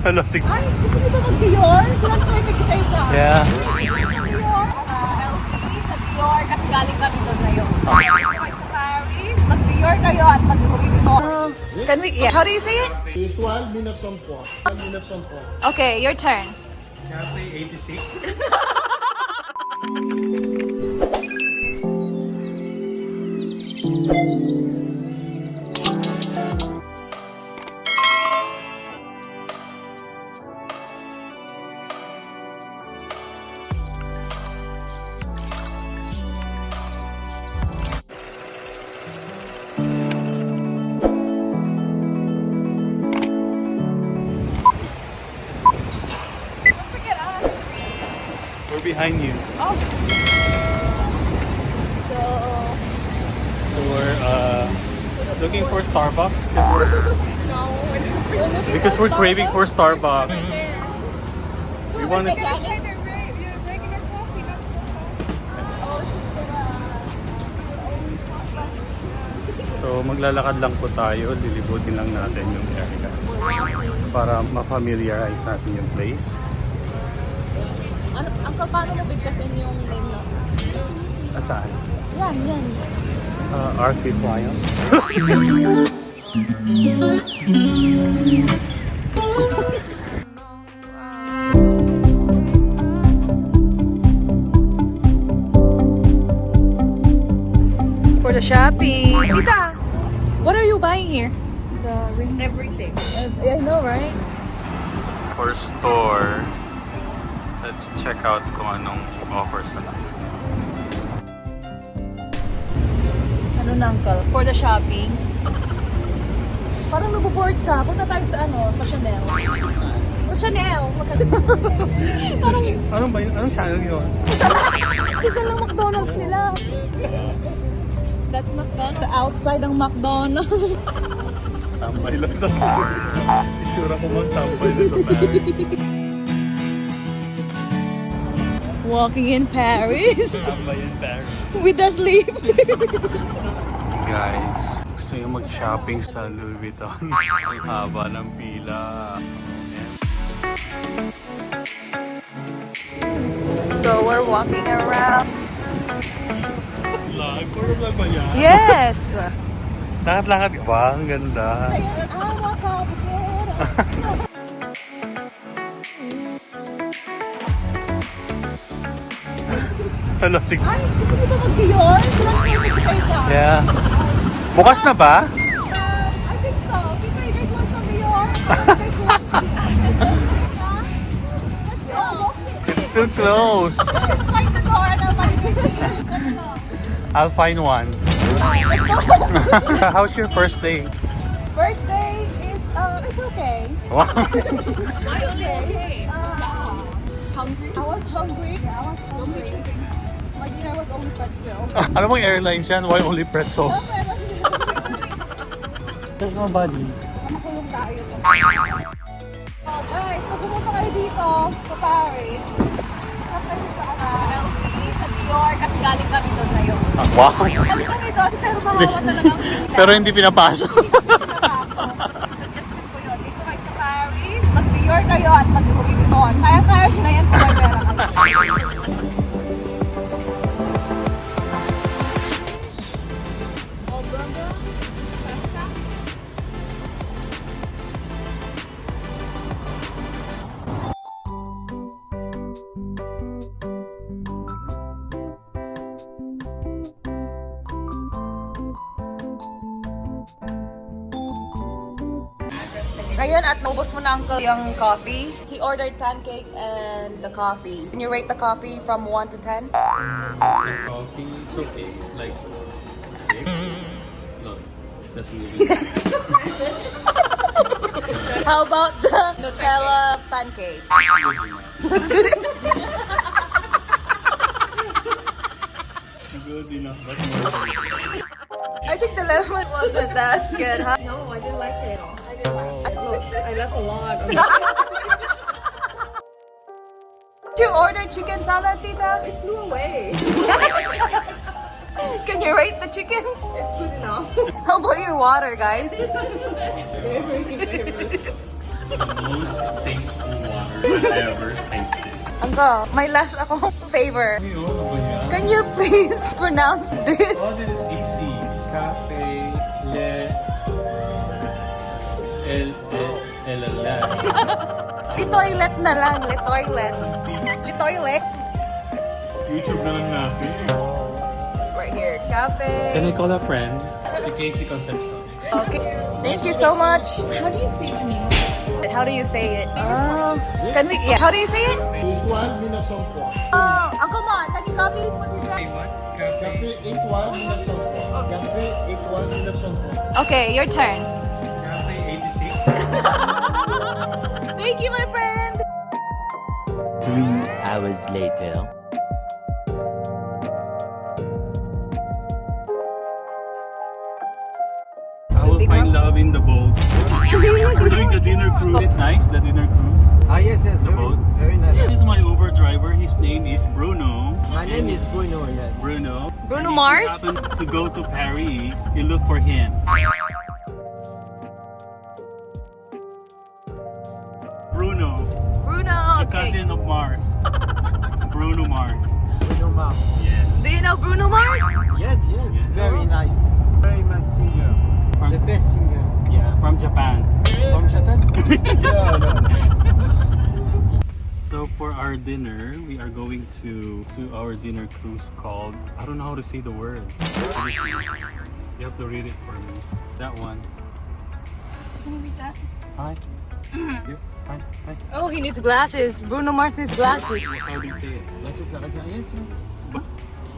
Hello, sige. Ay, gusto niyo ba mag-Dior? Kailan ko yung nag-isa-isa? Yeah. Sa Dior, LV, sa Dior, kasi galing kami doon ngayon. Okay, sa Paris, mag-Dior kayo at mag-Louis Vuitton. Can we, yeah. How do you say it? Étoile 1903. 1903. Okay, your turn. Cafe 86. We're behind you. Oh. So we're looking for Starbucks because we're craving for Starbucks. We want to. So maglalakad lang po tayo, lilibutin lang natin yung area para ma-familiarize natin yung place. Uncle, paano mo bigkasin yung name na? Asaan? Yan. Arc de Triomphe. For the shopping. Tita, what are you buying here? The ring, everything. I know, right? For store, let's check out kung anong offers na lang. Ano na, Uncle? For the shopping. Parang naboboard ka. Punta tayo sa sa Chanel. Sa Chanel. Parang Anong ba yun? Anong channel yun? kasi lang McDonald's nila. That's McDonald's. The outside ng McDonald's. Tambay lang sa Paris. Isura ko mag-tambay na sa Paris. Walking in Paris. Tambay in Paris. With the sleep. Guys, gusto nyo mag-shopping sa Louis Vuitton. Ang haba ng pila. So we're walking around. Vlog? Puro vlog ba yan? Yes! Lakad-lakad. Wow, ang ganda. Hello, sige. Ay, gusto niyo ba mag-Dior? Kailan ko yung nag-isa-isa? Yeah. Bukas na ba? I think so. Kita, you guys want some Dior? Let's go. It's still closed. Just find the door and I'll find the key. Let's go. I'll find one. Let's go. How's your first day? First day is, it's okay. Wow. Why only okay? Hungry? I was hungry. Yeah, I was hungry. My dinner was only pretzel. Ano bang airlines yan? Why only pretzel? There's nobody. Makulong tayo. Oh guys, pag pumunta kayo dito sa Paris, kayo sa LV, sa Dior, kasi galing kami doon ngayon. Wow. Galing kami doon, pero makawa talagang pila. Pero hindi pinapasok. Suggestion ko yun. Dito kayo sa Paris, mag-Dior kayo at mag-Louis Vuitton. Kaya na yan kung may pera kayo. Ngayon at naubos mo na Uncle yung coffee. He ordered pancake and the coffee. Can you rate the coffee from 1 to 10? Coffee, it's okay. Like 6? No, that's really How about the Nutella pancake? That's good. good enough. That's more. I think the lemon wasn't that good, huh? No, I didn't like it. I left a lot. Did you order chicken salad, Tita? It flew away. Can you rate the chicken? It's good enough. How about your water, guys? Most tasteful water I've ever tasted. Uncle, may last akong favor. Can you please pronounce this? Oh, this is easy. Cafe Le Litoilet na lang. Litoilet. Litoilet. YouTube na lang natin. Right here. Cafe. Can I call a friend? Si Casey Concepcion. Okay. Thank you so much. How do you say the name? How do you say it? Can we? Yeah. How do you say it? Étoile 1903. Uncle Mon, can you copy what he said? Café Étoile 1903. Café Étoile 1903. Okay, your turn. Cafe 86. Thank you, my friend. 3 hours later. I will find love in the boat. We're doing the dinner cruise. Is it nice, the dinner cruise? Ah yes, The boat? very nice. This is my Uber driver. His name is Bruno. My name is Bruno, yes. Bruno. Bruno And Mars? If you happen to go to Paris, you look for him. Bruno, Bruno. the cousin of Mars. Bruno Mars. Bruno Mars. Yeah. Do you know Bruno Mars? Yes, very nice. Very nice singer. The best singer. Yeah, from Japan. From Japan? Yeah, no. So for our dinner, we are going to our dinner cruise called, I don't know how to say the words. You have to read it for me. That one. Can you read that? Hi. Yep. Hi. Hi. Oh, he needs glasses. Bruno Mars needs glasses. How do you say it? Bateau parisien, yes.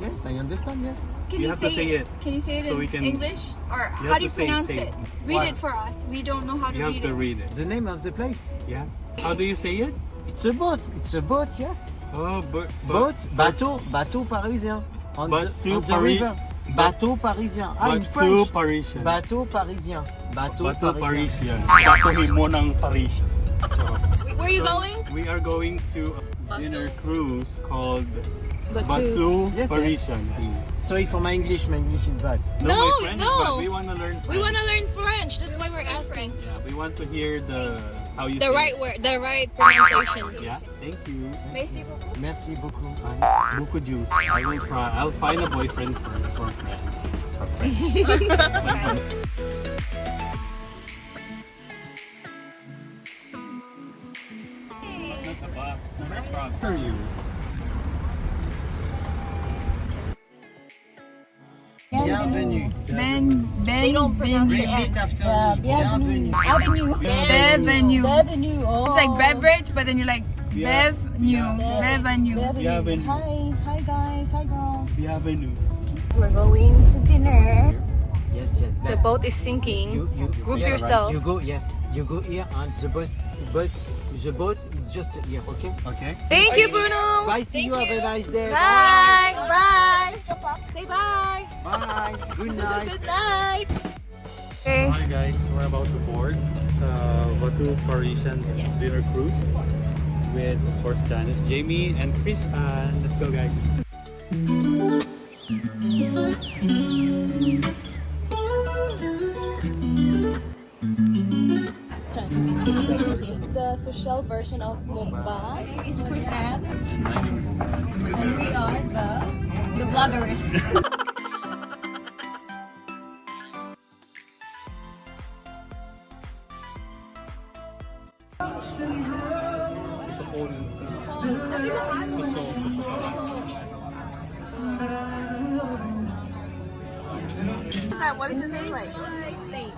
Yes, I understand, yes. Can You you, have to say it. Can you say it so in we can- English? Or You how have do you to say pronounce say it? it. Read What? it for us. We don't know how to You have read to it. read it. The name of the place? Yeah. How do you say it? It's a boat. It's a boat, yes. Oh, Boat, bateau parisien. On Bateau the river. Bateau parisien. Ah, in Bateau French. Parisian. Bateau parisien. Bateau Parisian. Batuhin mo ng Parisian. Where are you going? We are going to a dinner cruise called Bateau. Bateau Yes, Parisian. Sorry for my English is bad. No, No, my friend is no. bad. We want to learn French. We want to learn French. That's why we're asking. Yeah, we want to hear how you The say right it. word, the right pronunciation. Yeah, thank you. Merci beaucoup. Merci beaucoup. Beaucoup juice. I will try. I'll find a boyfriend first or friend. A friend. That's a bus. Where are you? Bienvenue. They don't pronounce the Repeat N. after Yeah, me. bienvenue. Avenue. Bienvenue. Avenue. Oh. It's like beverage, but then you're like Yeah. Bienvenue. Bienvenue. Hi guys. Hi girls. Bienvenue. We're going to dinner. Yes. The boat is sinking. Group yeah, yourself. Right. You go here and the boat is just here, okay? Okay. Thank you, Bruno. Bye, see you, have a nice day. Bye. Bye. Say bye. Bye. Good night. Good night. Okay. Hi guys, we're about to board sa Bateau Parisian dinner cruise with, of course, Janice, Jamie, and Chris. Let's go, guys. The social version of mukbang is Chris Ann, And my name is and we are the vloggers. What is it taste like? Steak.